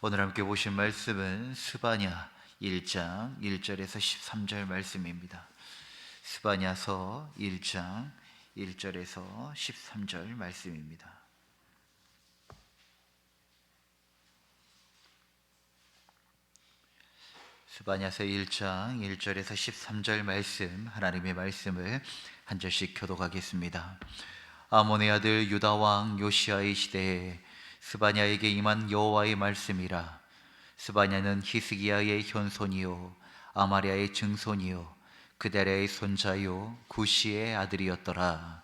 오늘 함께 보신 말씀은 스바냐 1장 1절에서 13절 말씀입니다. 스바냐서 1장 1절에서 13절 말씀입니다. 스바냐서 1장 1절에서 13절 말씀, 하나님의 말씀을 한 절씩 교독하겠습니다. 아몬의 아들 유다 왕 요시아의 시대에 스바냐에게 임한 여호와의 말씀이라. 스바냐는 히스기야의 현손이요 아마랴의 증손이요 그다랴의 손자요 구시의 아들이었더라.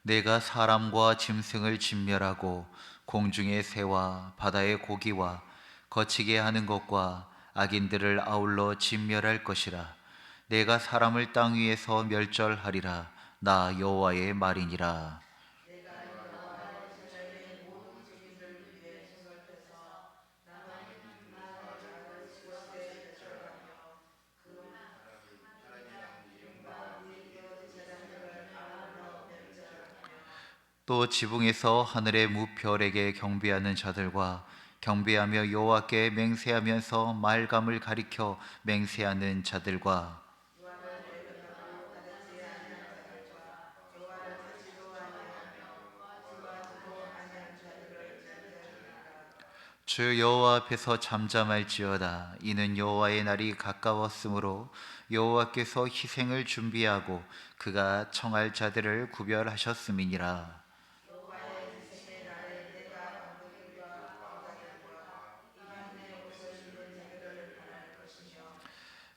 내가 사람과 짐승을 진멸하고 공중의 새와 바다의 고기와 거치게 하는 것과 악인들을 아울러 진멸할 것이라. 내가 사람을 땅 위에서 멸절하리라. 나 여호와의 말이니라. 또 지붕에서 하늘의 무별에게 경배하는 자들과 경배하며 여호와께 맹세하면서 말감을 가리켜 맹세하는 자들과 주 여호와 앞에서 잠잠할지어다. 이는 여호와의 날이 가까웠으므로 여호와께서 희생을 준비하고 그가 청할 자들을 구별하셨음이니라.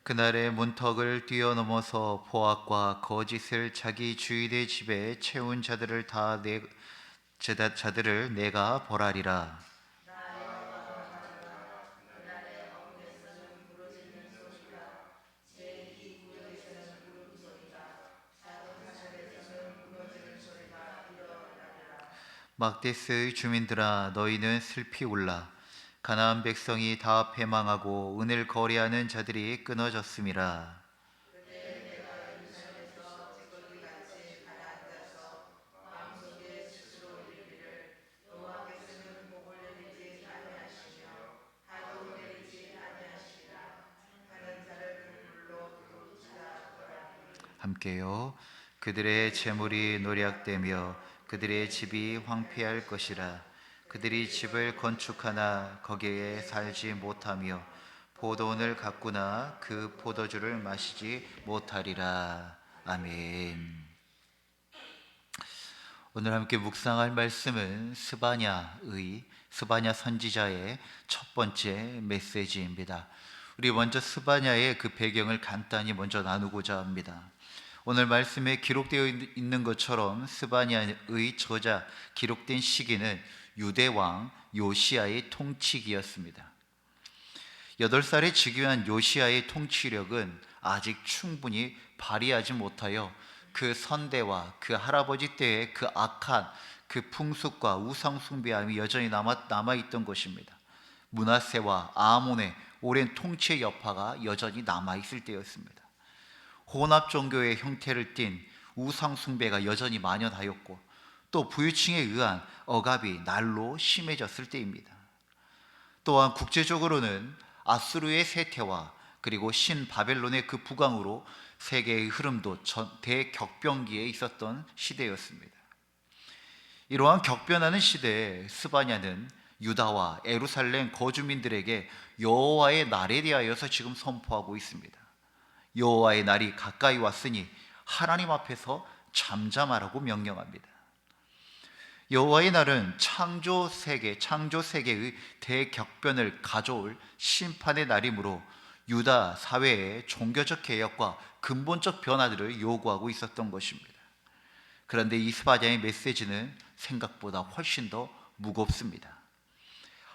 그날의 문턱을 뛰어넘어서 포악과 거짓을 자기 주인의 집에 채운 자들을 내가 벌하리라. 막데스의 주민들아, 너희는 슬피 울라. 가나안 백성이 다 패망하고 은을 거래하는 자들이 끊어졌음이라. 함께요. 그들의 재물이 노략되며 그들의 집이 황폐할 것이라. 그들이 집을 건축하나 거기에 살지 못하며 포도원을 가꾸나 그 포도주를 마시지 못하리라. 아멘. 오늘 함께 묵상할 말씀은 스바냐 선지자의 첫 번째 메시지입니다. 우리 먼저 스바냐의 그 배경을 간단히 먼저 나누고자 합니다. 오늘 말씀에 기록되어 있는 것처럼 스바냐의 저자 기록된 시기는 유대왕 요시아의 통치기였습니다. 8살에 즉위한 요시아의 통치력은 아직 충분히 발휘하지 못하여 그 선대와 그 할아버지 때의 그 악한 그 풍습과 우상 숭배함이 여전히 남아있던 것입니다. 므낫세와 아몬의 오랜 통치의 여파가 여전히 남아있을 때였습니다. 혼합 종교의 형태를 띤 우상 숭배가 여전히 만연하였고 또 부유층에 의한 억압이 날로 심해졌을 때입니다. 또한 국제적으로는 아수르의 쇠퇴와 그리고 신바벨론의 그 부강으로 세계의 흐름도 대격변기에 있었던 시대였습니다. 이러한 격변하는 시대에 스바냐는 유다와 예루살렘 거주민들에게 여호와의 날에 대하여서 지금 선포하고 있습니다. 여호와의 날이 가까이 왔으니 하나님 앞에서 잠잠하라고 명령합니다. 여호와의 날은 창조 세계의 대격변을 가져올 심판의 날이므로 유다 사회의 종교적 개혁과 근본적 변화들을 요구하고 있었던 것입니다. 그런데 이 스바냐의 메시지는 생각보다 훨씬 더 무겁습니다.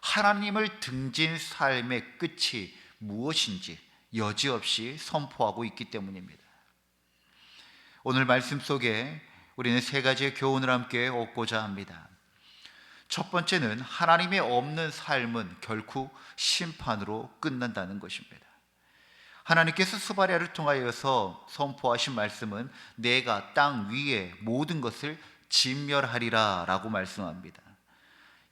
하나님을 등진 삶의 끝이 무엇인지 여지없이 선포하고 있기 때문입니다. 오늘 말씀 속에 우리는 3가지의 교훈을 함께 얻고자 합니다. 첫 번째는 하나님의 없는 삶은 결코 심판으로 끝난다는 것입니다. 하나님께서 스바냐를 통하여서 선포하신 말씀은 내가 땅 위에 모든 것을 진멸하리라 라고 말씀합니다.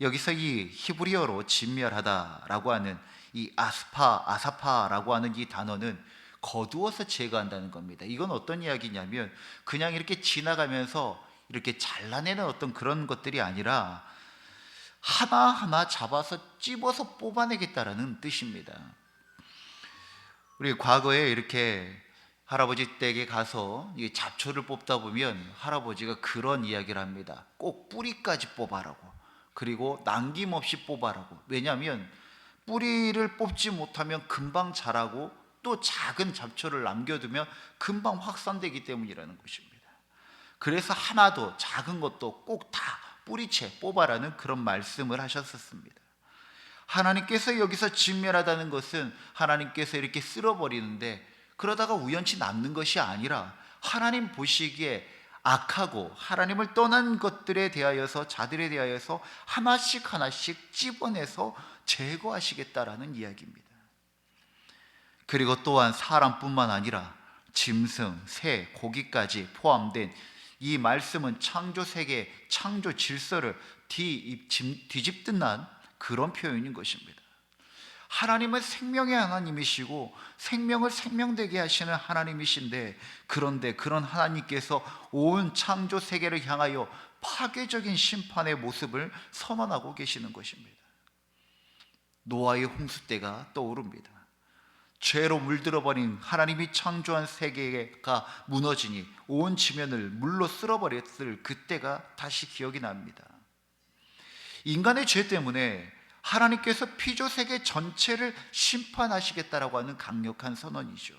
여기서 이 히브리어로 진멸하다라고 하는 이 아사파라고 하는 이 단어는 거두어서 제거한다는 겁니다. 이건 어떤 이야기냐면 그냥 이렇게 지나가면서 이렇게 잘라내는 어떤 그런 것들이 아니라 하나하나 잡아서 찝어서 뽑아내겠다라는 뜻입니다. 우리 과거에 이렇게 할아버지 댁에 가서 이 잡초를 뽑다 보면 할아버지가 그런 이야기를 합니다. 꼭 뿌리까지 뽑아라고, 그리고 남김없이 뽑아라고. 왜냐하면 뿌리를 뽑지 못하면 금방 자라고 또 작은 잡초를 남겨두면 금방 확산되기 때문이라는 것입니다. 그래서 하나도 작은 것도 꼭 다 뿌리채 뽑아라는 그런 말씀을 하셨었습니다. 하나님께서 여기서 진멸하다는 것은 하나님께서 이렇게 쓸어버리는데 그러다가 우연치 남는 것이 아니라 하나님 보시기에 악하고 하나님을 떠난 것들에 대하여서, 자들에 대하여서 하나씩 하나씩 찝어내서 제거하시겠다라는 이야기입니다. 그리고 또한 사람뿐만 아니라 짐승, 새, 고기까지 포함된 이 말씀은 창조 세계, 창조 질서를 뒤집듯한 그런 표현인 것입니다. 하나님은 생명의 하나님이시고 생명을 생명되게 하시는 하나님이신데, 그런데 그런 하나님께서 온 창조 세계를 향하여 파괴적인 심판의 모습을 선언하고 계시는 것입니다. 노아의 홍수 때가 떠오릅니다. 죄로 물들어버린 하나님이 창조한 세계가 무너지니 온 지면을 물로 쓸어버렸을 그때가 다시 기억이 납니다. 인간의 죄 때문에 하나님께서 피조 세계 전체를 심판하시겠다라고 하는 강력한 선언이죠.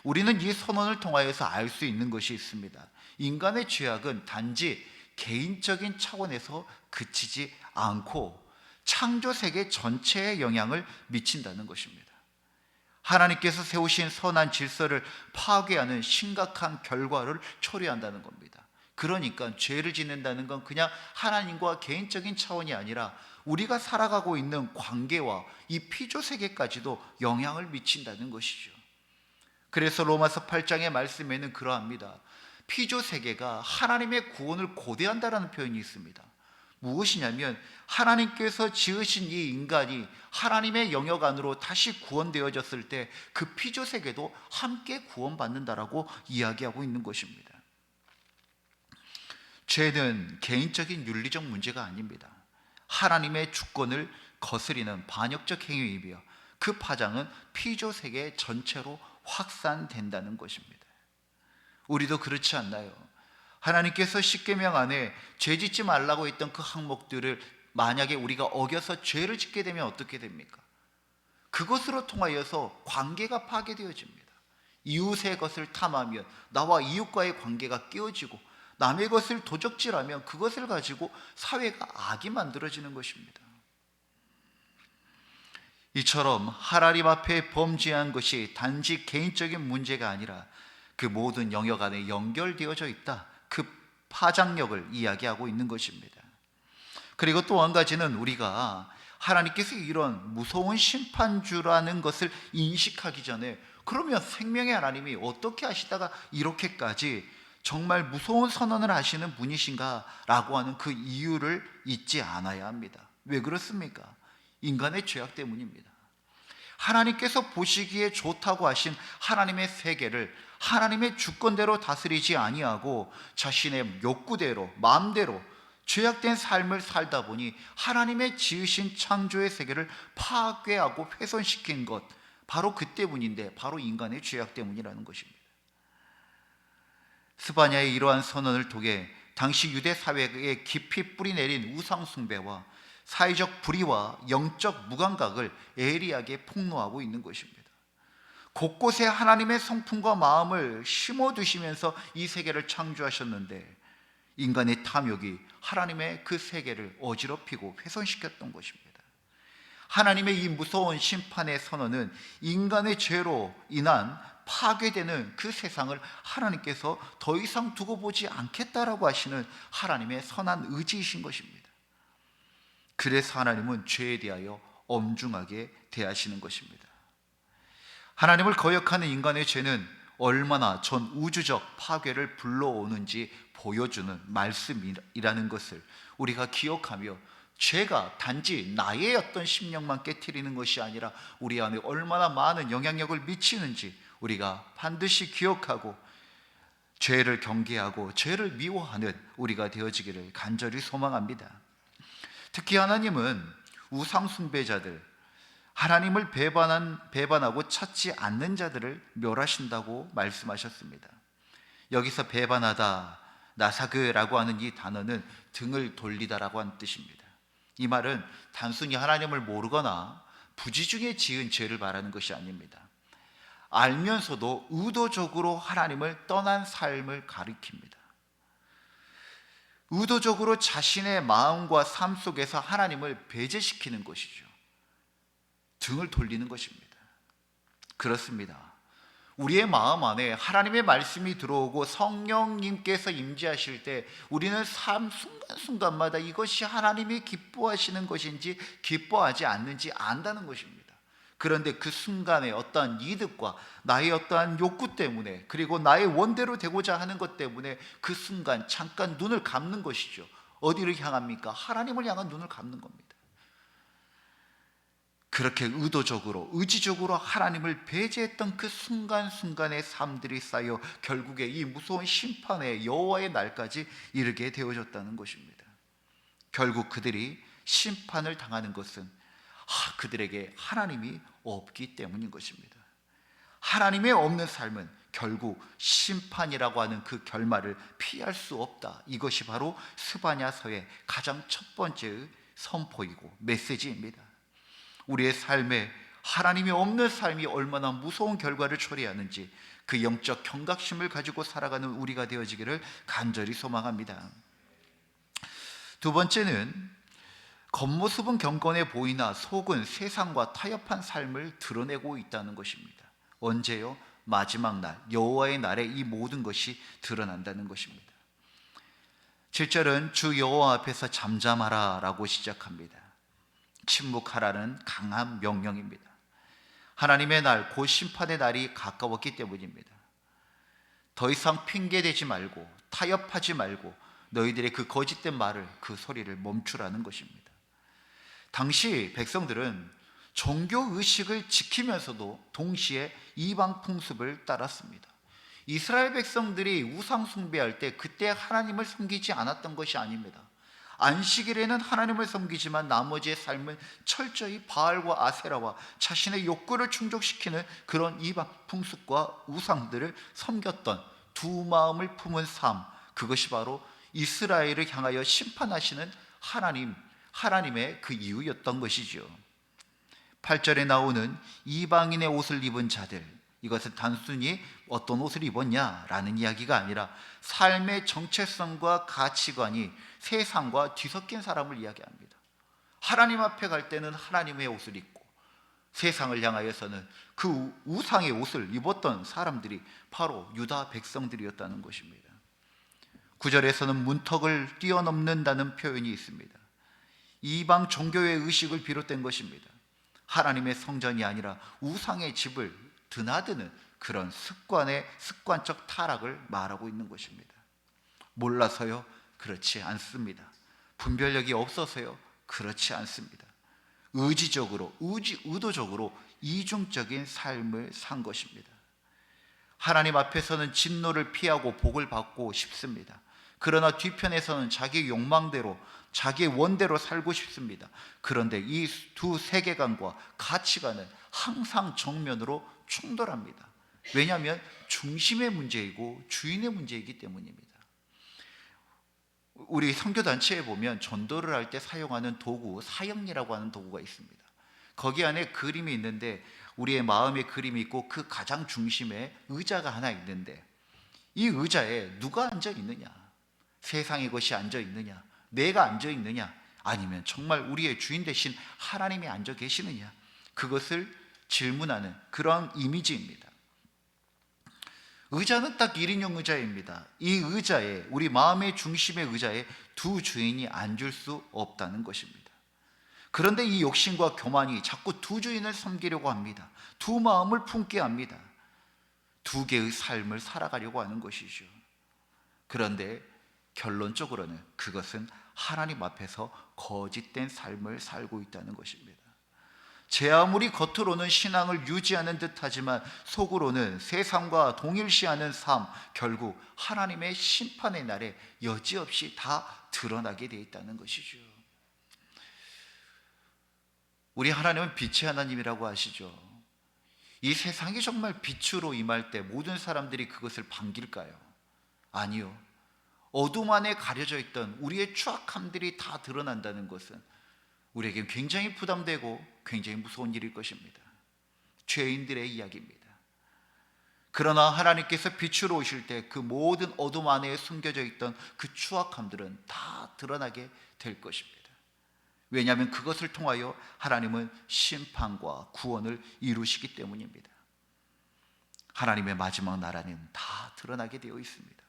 우리는 이 선언을 통하여서 알 수 있는 것이 있습니다. 인간의 죄악은 단지 개인적인 차원에서 그치지 않고 창조 세계 전체에 영향을 미친다는 것입니다. 하나님께서 세우신 선한 질서를 파괴하는 심각한 결과를 초래한다는 겁니다. 그러니까 죄를 짓는다는 건 그냥 하나님과 개인적인 차원이 아니라 우리가 살아가고 있는 관계와 이 피조 세계까지도 영향을 미친다는 것이죠. 그래서 로마서 8장의 말씀에는 그러합니다. 피조 세계가 하나님의 구원을 고대한다라는 표현이 있습니다. 무엇이냐면 하나님께서 지으신 이 인간이 하나님의 영역 안으로 다시 구원되어졌을 때 그 피조 세계도 함께 구원받는다라고 이야기하고 있는 것입니다. 죄는 개인적인 윤리적 문제가 아닙니다. 하나님의 주권을 거스리는 반역적 행위이며 그 파장은 피조 세계 전체로 확산된다는 것입니다. 우리도 그렇지 않나요? 하나님께서 십계명 안에 죄 짓지 말라고 했던 그 항목들을 만약에 우리가 어겨서 죄를 짓게 되면 어떻게 됩니까? 그것으로 통하여서 관계가 파괴되어집니다. 이웃의 것을 탐하면 나와 이웃과의 관계가 깨어지고, 남의 것을 도적질하면 그것을 가지고 사회가 악이 만들어지는 것입니다. 이처럼 하나님 앞에 범죄한 것이 단지 개인적인 문제가 아니라 그 모든 영역 안에 연결되어져 있다, 그 파장력을 이야기하고 있는 것입니다. 그리고 또 한 가지는 우리가 하나님께서 이런 무서운 심판주라는 것을 인식하기 전에 그러면 생명의 하나님이 어떻게 하시다가 이렇게까지 정말 무서운 선언을 하시는 분이신가 라고 하는 그 이유를 잊지 않아야 합니다. 왜 그렇습니까? 인간의 죄악 때문입니다. 하나님께서 보시기에 좋다고 하신 하나님의 세계를 하나님의 주권대로 다스리지 아니하고 자신의 욕구대로, 마음대로 죄악된 삶을 살다 보니 하나님의 지으신 창조의 세계를 파괴하고 훼손시킨 것, 바로 그 때문인데 바로 인간의 죄악 때문이라는 것입니다. 스바냐의 이러한 선언을 통해 당시 유대 사회에 깊이 뿌리내린 우상 숭배와 사회적 불의와 영적 무감각을 예리하게 폭로하고 있는 것입니다. 곳곳에 하나님의 성품과 마음을 심어두시면서 이 세계를 창조하셨는데 인간의 탐욕이 하나님의 그 세계를 어지럽히고 훼손시켰던 것입니다. 하나님의 이 무서운 심판의 선언은 인간의 죄로 인한 파괴되는 그 세상을 하나님께서 더 이상 두고 보지 않겠다라고 하시는 하나님의 선한 의지이신 것입니다. 그래서 하나님은 죄에 대하여 엄중하게 대하시는 것입니다. 하나님을 거역하는 인간의 죄는 얼마나 전 우주적 파괴를 불러오는지 보여주는 말씀이라는 것을 우리가 기억하며, 죄가 단지 나의 어떤 심령만 깨트리는 것이 아니라 우리 안에 얼마나 많은 영향력을 미치는지 우리가 반드시 기억하고 죄를 경계하고 죄를 미워하는 우리가 되어지기를 간절히 소망합니다. 특히 하나님은 우상 숭배자들, 하나님을 배반하고 찾지 않는 자들을 멸하신다고 말씀하셨습니다. 여기서 배반하다, 나사그라고 하는 이 단어는 등을 돌리다라고 하는 뜻입니다. 이 말은 단순히 하나님을 모르거나 부지중에 지은 죄를 말하는 것이 아닙니다. 알면서도 의도적으로 하나님을 떠난 삶을 가리킵니다. 의도적으로 자신의 마음과 삶 속에서 하나님을 배제시키는 것이죠. 등을 돌리는 것입니다. 그렇습니다. 우리의 마음 안에 하나님의 말씀이 들어오고 성령님께서 임재하실 때 우리는 삶 순간순간마다 이것이 하나님이 기뻐하시는 것인지 기뻐하지 않는지 안다는 것입니다. 그런데 그 순간에 어떠한 이득과 나의 어떠한 욕구 때문에, 그리고 나의 원대로 되고자 하는 것 때문에 그 순간 잠깐 눈을 감는 것이죠. 어디를 향합니까? 하나님을 향한 눈을 감는 겁니다. 그렇게 의도적으로, 의지적으로 하나님을 배제했던 그 순간순간의 삶들이 쌓여 결국에 이 무서운 심판의 여호와의 날까지 이르게 되어졌다는 것입니다. 결국 그들이 심판을 당하는 것은 그들에게 하나님이 없기 때문인 것입니다. 하나님의 없는 삶은 결국 심판이라고 하는 그 결말을 피할 수 없다. 이것이 바로 스바냐서의 가장 첫 번째의 선포이고 메시지입니다. 우리의 삶에 하나님이 없는 삶이 얼마나 무서운 결과를 초래하는지 그 영적 경각심을 가지고 살아가는 우리가 되어지기를 간절히 소망합니다. 두 번째는 겉모습은 경건해 보이나 속은 세상과 타협한 삶을 드러내고 있다는 것입니다. 언제요? 마지막 날, 여호와의 날에 이 모든 것이 드러난다는 것입니다. 7절은 주 여호와 앞에서 잠잠하라 라고 시작합니다. 침묵하라는 강한 명령입니다. 하나님의 날, 곧 심판의 날이 가까웠기 때문입니다. 더 이상 핑계대지 말고 타협하지 말고 너희들의 그 거짓된 말을, 그 소리를 멈추라는 것입니다. 당시 백성들은 종교의식을 지키면서도 동시에 이방 풍습을 따랐습니다. 이스라엘 백성들이 우상 숭배할 때 그때 하나님을 섬기지 않았던 것이 아닙니다. 안식일에는 하나님을 섬기지만 나머지의 삶은 철저히 바알과 아세라와 자신의 욕구를 충족시키는 그런 이방 풍습과 우상들을 섬겼던 두 마음을 품은 삶, 그것이 바로 이스라엘을 향하여 심판하시는 하나님의 그 이유였던 것이죠. 8절에 나오는 이방인의 옷을 입은 자들, 이것은 단순히 어떤 옷을 입었냐라는 이야기가 아니라 삶의 정체성과 가치관이 세상과 뒤섞인 사람을 이야기합니다. 하나님 앞에 갈 때는 하나님의 옷을 입고 세상을 향하여서는 그 우상의 옷을 입었던 사람들이 바로 유다 백성들이었다는 것입니다. 9절에서는 문턱을 뛰어넘는다는 표현이 있습니다. 이방 종교의 의식을 비롯된 것입니다. 하나님의 성전이 아니라 우상의 집을 드나드는 그런 습관적 타락을 말하고 있는 것입니다. 몰라서요? 그렇지 않습니다. 분별력이 없어서요? 그렇지 않습니다. 의도적으로 이중적인 삶을 산 것입니다. 하나님 앞에서는 진노를 피하고 복을 받고 싶습니다. 그러나 뒤편에서는 자기 욕망대로, 자기 원대로 살고 싶습니다. 그런데 이 두 세계관과 가치관은 항상 정면으로 충돌합니다. 왜냐하면 중심의 문제이고 주인의 문제이기 때문입니다. 우리 선교단체에 보면 전도를 할 때 사용하는 도구, 사형리라고 하는 도구가 있습니다. 거기 안에 그림이 있는데 우리의 마음의 그림이 있고 그 가장 중심에 의자가 하나 있는데 이 의자에 누가 앉아 있느냐? 세상의 것이 앉아 있느냐? 내가 앉아 있느냐? 아니면 정말 우리의 주인 대신 하나님이 앉아 계시느냐? 그것을 질문하는 그런 이미지입니다. 의자는 딱 1인용 의자입니다. 이 의자에, 우리 마음의 중심의 의자에 두 주인이 앉을 수 없다는 것입니다. 그런데 이 욕심과 교만이 자꾸 두 주인을 섬기려고 합니다. 두 마음을 품게 합니다. 두 개의 삶을 살아가려고 하는 것이죠. 그런데 결론적으로는 그것은 하나님 앞에서 거짓된 삶을 살고 있다는 것입니다. 제 아무리 겉으로는 신앙을 유지하는 듯하지만 속으로는 세상과 동일시하는 삶, 결국 하나님의 심판의 날에 여지없이 다 드러나게 되어 있다는 것이죠. 우리 하나님은 빛의 하나님이라고 하시죠. 이 세상이 정말 빛으로 임할 때 모든 사람들이 그것을 반길까요? 아니요. 어둠 안에 가려져 있던 우리의 추악함들이 다 드러난다는 것은 우리에게 굉장히 부담되고 굉장히 무서운 일일 것입니다. 죄인들의 이야기입니다. 그러나 하나님께서 빛으로 오실 때 그 모든 어둠 안에 숨겨져 있던 그 추악함들은 다 드러나게 될 것입니다. 왜냐하면 그것을 통하여 하나님은 심판과 구원을 이루시기 때문입니다. 하나님의 마지막 나라는 다 드러나게 되어 있습니다.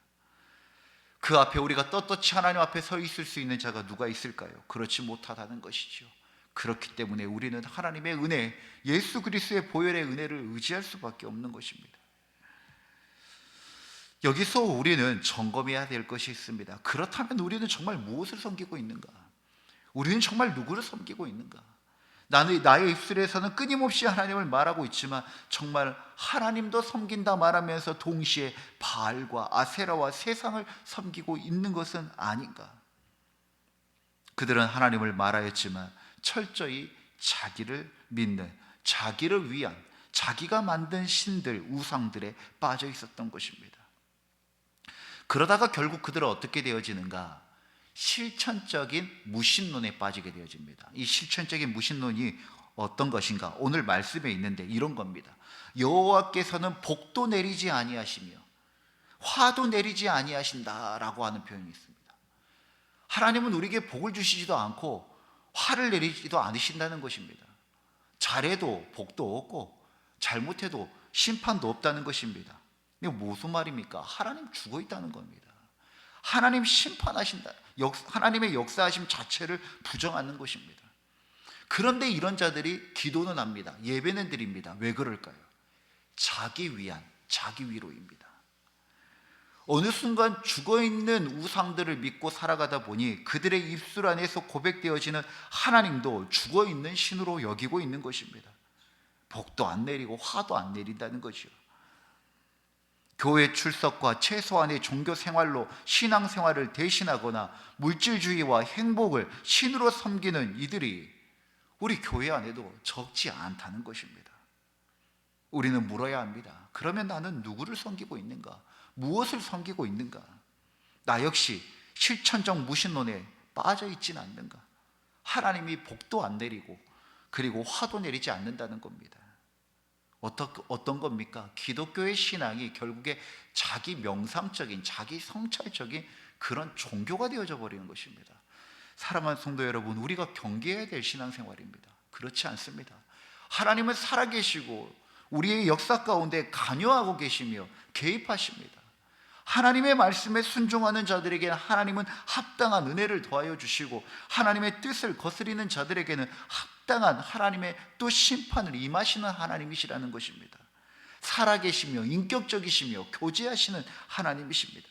그 앞에 우리가 떳떳이 하나님 앞에 서 있을 수 있는 자가 누가 있을까요? 그렇지 못하다는 것이죠. 그렇기 때문에 우리는 하나님의 은혜, 예수 그리스도의 보혈의 은혜를 의지할 수밖에 없는 것입니다. 여기서 우리는 점검해야 될 것이 있습니다. 그렇다면 우리는 정말 무엇을 섬기고 있는가? 우리는 정말 누구를 섬기고 있는가? 나의 입술에서는 끊임없이 하나님을 말하고 있지만 정말 하나님도 섬긴다 말하면서 동시에 바알과 아세라와 세상을 섬기고 있는 것은 아닌가? 그들은 하나님을 말하였지만 철저히 자기를 믿는, 자기를 위한, 자기가 만든 신들, 우상들에 빠져 있었던 것입니다. 그러다가 결국 그들은 어떻게 되어지는가? 실천적인 무신론에 빠지게 되어집니다. 이 실천적인 무신론이 어떤 것인가? 오늘 말씀에 있는데 이런 겁니다. 여호와께서는 복도 내리지 아니하시며 화도 내리지 아니하신다라고 하는 표현이 있습니다. 하나님은 우리에게 복을 주시지도 않고 화를 내리지도 않으신다는 것입니다. 잘해도 복도 없고 잘못해도 심판도 없다는 것입니다. 이게 무슨 말입니까? 하나님 죽어 있다는 겁니다. 하나님 심판하신다. 하나님의 역사하심 자체를 부정하는 것입니다. 그런데 이런 자들이 기도는 합니다. 예배는 드립니다. 왜 그럴까요? 자기 위안, 자기 위로입니다. 어느 순간 죽어있는 우상들을 믿고 살아가다 보니 그들의 입술 안에서 고백되어지는 하나님도 죽어있는 신으로 여기고 있는 것입니다. 복도 안 내리고 화도 안 내린다는 것이요. 교회 출석과 최소한의 종교 생활로 신앙 생활을 대신하거나 물질주의와 행복을 신으로 섬기는 이들이 우리 교회 안에도 적지 않다는 것입니다. 우리는 물어야 합니다. 그러면 나는 누구를 섬기고 있는가? 무엇을 섬기고 있는가? 나 역시 실천적 무신론에 빠져 있지는 않는가? 하나님이 복도 안 내리고 그리고 화도 내리지 않는다는 겁니다. 어떤 겁니까? 기독교의 신앙이 결국에 자기 명상적인, 자기 성찰적인 그런 종교가 되어져 버리는 것입니다. 사랑하는 성도 여러분, 우리가 경계해야 될 신앙생활입니다. 그렇지 않습니다. 하나님은 살아계시고 우리의 역사 가운데 관여하고 계시며 개입하십니다. 하나님의 말씀에 순종하는 자들에게는 하나님은 합당한 은혜를 더하여 주시고 하나님의 뜻을 거스리는 자들에게는 합당한 하나님의 또 심판을 임하시는 하나님이시라는 것입니다. 살아계시며 인격적이시며 교제하시는 하나님이십니다.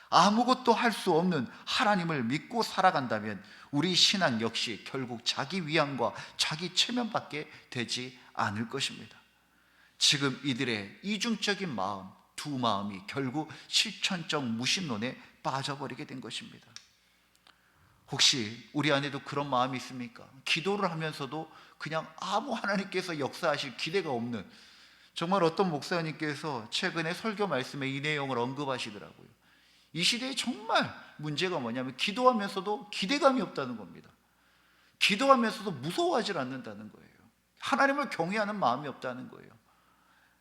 아무것도 할 수 없는 하나님을 믿고 살아간다면 우리 신앙 역시 결국 자기 위안과 자기 체면밖에 되지 않을 것입니다. 지금 이들의 이중적인 마음, 두 마음이 결국 실천적 무신론에 빠져버리게 된 것입니다. 혹시 우리 안에도 그런 마음이 있습니까? 기도를 하면서도 그냥 아무 하나님께서 역사하실 기대가 없는, 정말 어떤 목사님께서 최근에 설교 말씀에 이 내용을 언급하시더라고요. 이 시대에 정말 문제가 뭐냐면 기도하면서도 기대감이 없다는 겁니다. 기도하면서도 무서워하지 않는다는 거예요. 하나님을 경외하는 마음이 없다는 거예요.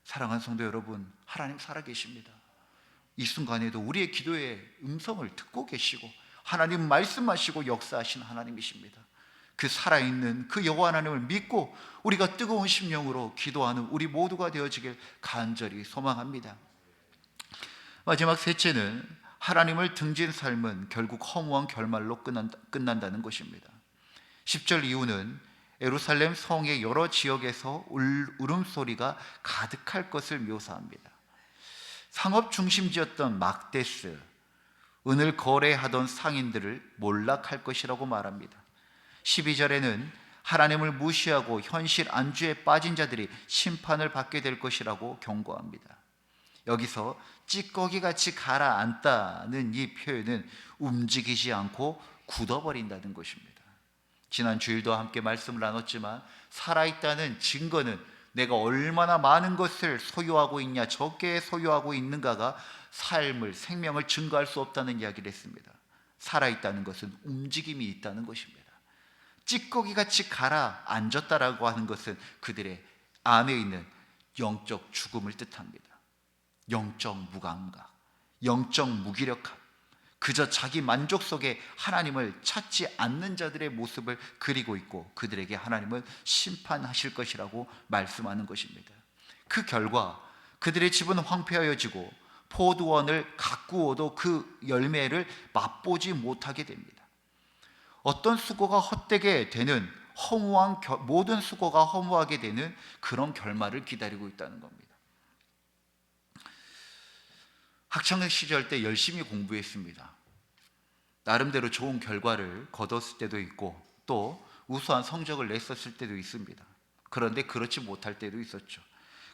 사랑하는 성도 여러분, 하나님 살아계십니다. 이 순간에도 우리의 기도의 음성을 듣고 계시고 하나님 말씀하시고 역사하신 하나님이십니다. 그 살아있는 그 여호와 하나님을 믿고 우리가 뜨거운 심령으로 기도하는 우리 모두가 되어지길 간절히 소망합니다. 마지막 셋째는 하나님을 등진 삶은 결국 허무한 결말로 끝난다는 것입니다. 10절 이후는 예루살렘 성의 여러 지역에서 울음소리가 가득할 것을 묘사합니다. 상업 중심지였던 막데스, 은을 거래하던 상인들을 몰락할 것이라고 말합니다. 12절에는 하나님을 무시하고 현실 안주에 빠진 자들이 심판을 받게 될 것이라고 경고합니다. 여기서 찌꺼기같이 가라앉다는 이 표현은 움직이지 않고 굳어버린다는 것입니다. 지난 주일도 함께 말씀을 나눴지만 살아있다는 증거는 내가 얼마나 많은 것을 소유하고 있냐, 적게 소유하고 있는가가 삶을, 생명을 증거할 수 없다는 이야기를 했습니다. 살아있다는 것은 움직임이 있다는 것입니다. 찌꺼기같이 가라앉았다라고 하는 것은 그들의 안에 있는 영적 죽음을 뜻합니다. 영적 무감각, 영적 무기력함, 그저 자기 만족 속에 하나님을 찾지 않는 자들의 모습을 그리고 있고 그들에게 하나님은 심판하실 것이라고 말씀하는 것입니다. 그 결과 그들의 집은 황폐하여지고 포도원을 가꾸어도 그 열매를 맛보지 못하게 됩니다. 어떤 수고가 헛되게 되는 모든 수고가 허무하게 되는 그런 결말을 기다리고 있다는 겁니다. 학창 시절 때 열심히 공부했습니다. 나름대로 좋은 결과를 거뒀을 때도 있고 또 우수한 성적을 냈었을 때도 있습니다. 그런데 그렇지 못할 때도 있었죠.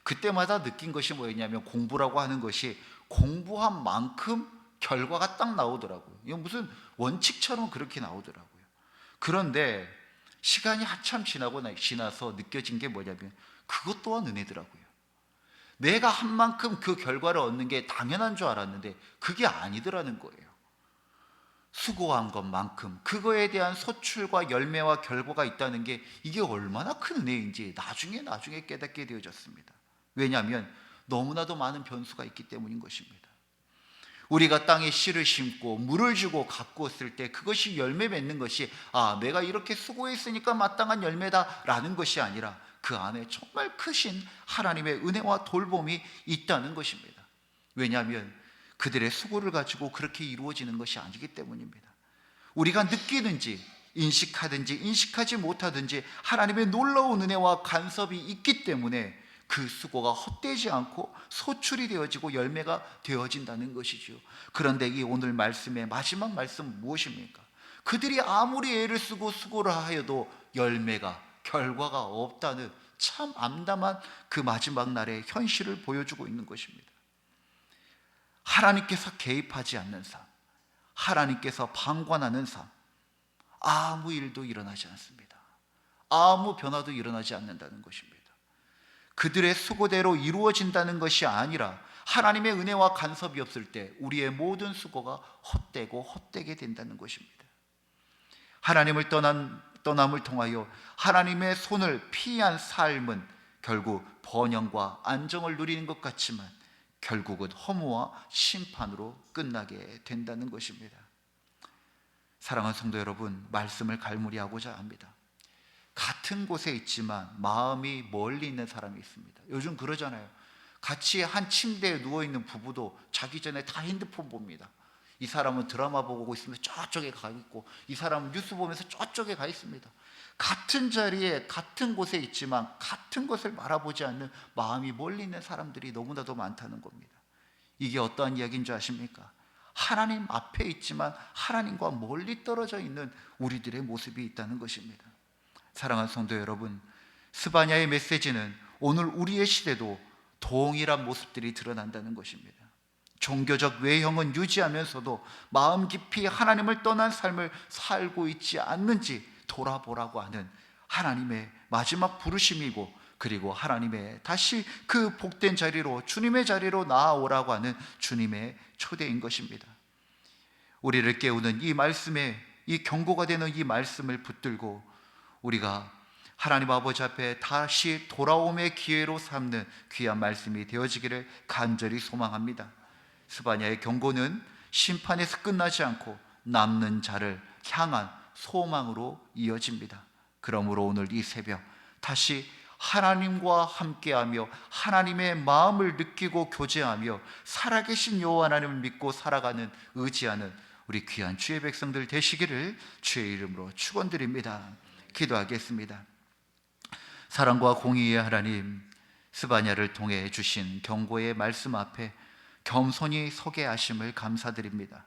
그때마다 느낀 것이 뭐였냐면 공부라고 하는 것이 공부한 만큼 결과가 딱 나오더라고요. 이건 무슨 원칙처럼 그렇게 나오더라고요. 그런데 시간이 한참 지나서 느껴진 게 뭐냐면 그것 또한 은혜더라고요. 내가 한 만큼 그 결과를 얻는 게 당연한 줄 알았는데 그게 아니더라는 거예요. 수고한 것만큼 그거에 대한 소출과 열매와 결과가 있다는 게 이게 얼마나 큰 은혜인지 나중에 깨닫게 되어졌습니다. 왜냐하면 너무나도 많은 변수가 있기 때문인 것입니다. 우리가 땅에 씨를 심고 물을 주고 가꾸었을 때 그것이 열매 맺는 것이 내가 이렇게 수고했으니까 마땅한 열매다라는 것이 아니라 그 안에 정말 크신 하나님의 은혜와 돌봄이 있다는 것입니다. 왜냐하면 그들의 수고를 가지고 그렇게 이루어지는 것이 아니기 때문입니다. 우리가 느끼든지 인식하든지 인식하지 못하든지 하나님의 놀라운 은혜와 간섭이 있기 때문에 그 수고가 헛되지 않고 소출이 되어지고 열매가 되어진다는 것이죠. 그런데 이 오늘 말씀의 마지막 말씀 무엇입니까? 그들이 아무리 애를 쓰고 수고를 하여도 결과가 없다는 참 암담한 그 마지막 날의 현실을 보여주고 있는 것입니다. 하나님께서 개입하지 않는 삶, 하나님께서 방관하는 삶, 아무 일도 일어나지 않습니다. 아무 변화도 일어나지 않는다는 것입니다. 그들의 수고대로 이루어진다는 것이 아니라 하나님의 은혜와 간섭이 없을 때 우리의 모든 수고가 헛되게 된다는 것입니다. 하나님을 떠남을 통하여 하나님의 손을 피한 삶은 결국 번영과 안정을 누리는 것 같지만 결국은 허무와 심판으로 끝나게 된다는 것입니다. 사랑하는 성도 여러분, 말씀을 갈무리하고자 합니다. 같은 곳에 있지만 마음이 멀리 있는 사람이 있습니다. 요즘 그러잖아요. 같이 한 침대에 누워있는 부부도 자기 전에 다 핸드폰 봅니다. 이 사람은 드라마 보고 있으면 저쪽에 가 있고 이 사람은 뉴스 보면서 저쪽에 가 있습니다. 같은 자리에 같은 곳에 있지만 같은 것을 바라보지 않는 마음이 멀리 있는 사람들이 너무나도 많다는 겁니다. 이게 어떠한 이야기인 줄 아십니까? 하나님 앞에 있지만 하나님과 멀리 떨어져 있는 우리들의 모습이 있다는 것입니다. 사랑하는 성도 여러분, 스바냐의 메시지는 오늘 우리의 시대도 동일한 모습들이 드러난다는 것입니다. 종교적 외형은 유지하면서도 마음 깊이 하나님을 떠난 삶을 살고 있지 않는지 돌아보라고 하는 하나님의 마지막 부르심이고, 그리고 하나님의 다시 그 복된 자리로, 주님의 자리로 나아오라고 하는 주님의 초대인 것입니다. 우리를 깨우는 이 말씀에, 이 경고가 되는 이 말씀을 붙들고 우리가 하나님 아버지 앞에 다시 돌아옴의 기회로 삼는 귀한 말씀이 되어지기를 간절히 소망합니다. 스바냐의 경고는 심판에서 끝나지 않고 남는 자를 향한 소망으로 이어집니다. 그러므로 오늘 이 새벽 다시 하나님과 함께하며 하나님의 마음을 느끼고 교제하며 살아계신 여호와 하나님을 믿고 살아가는, 의지하는 우리 귀한 주의 백성들 되시기를 주의 이름으로 축원드립니다. 기도하겠습니다. 사랑과 공의의 하나님, 스바냐를 통해 주신 경고의 말씀 앞에 겸손히 서게 하심을 감사드립니다.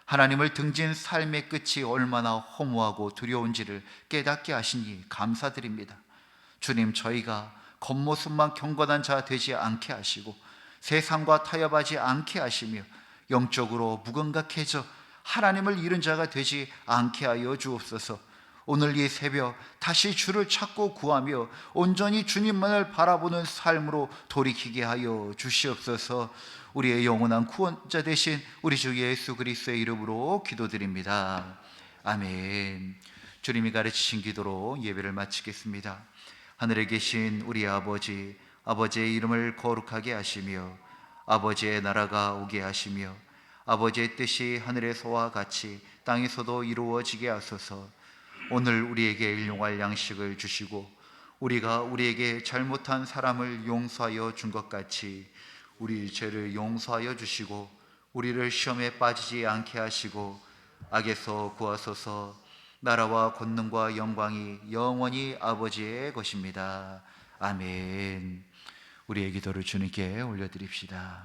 하나님을 등진 삶의 끝이 얼마나 허무하고 두려운지를 깨닫게 하시니 감사드립니다. 주님, 저희가 겉모습만 경건한 자 되지 않게 하시고 세상과 타협하지 않게 하시며 영적으로 무감각해져 하나님을 잃은 자가 되지 않게 하여 주옵소서. 오늘 이 새벽 다시 주를 찾고 구하며 온전히 주님만을 바라보는 삶으로 돌이키게 하여 주시옵소서. 우리의 영원한 구원자 되신 우리 주 예수 그리스도의 이름으로 기도드립니다. 아멘. 주님이 가르치신 기도로 예배를 마치겠습니다. 하늘에 계신 우리 아버지, 아버지의 이름을 거룩하게 하시며 아버지의 나라가 오게 하시며 아버지의 뜻이 하늘에서와 같이 땅에서도 이루어지게 하소서. 오늘 우리에게 일용할 양식을 주시고 우리가 우리에게 잘못한 사람을 용서하여 준 것 같이 우리 죄를 용서하여 주시고 우리를 시험에 빠지지 않게 하시고 악에서 구하소서. 나라와 권능과 영광이 영원히 아버지의 것입니다. 아멘. 우리의 기도를 주님께 올려드립시다.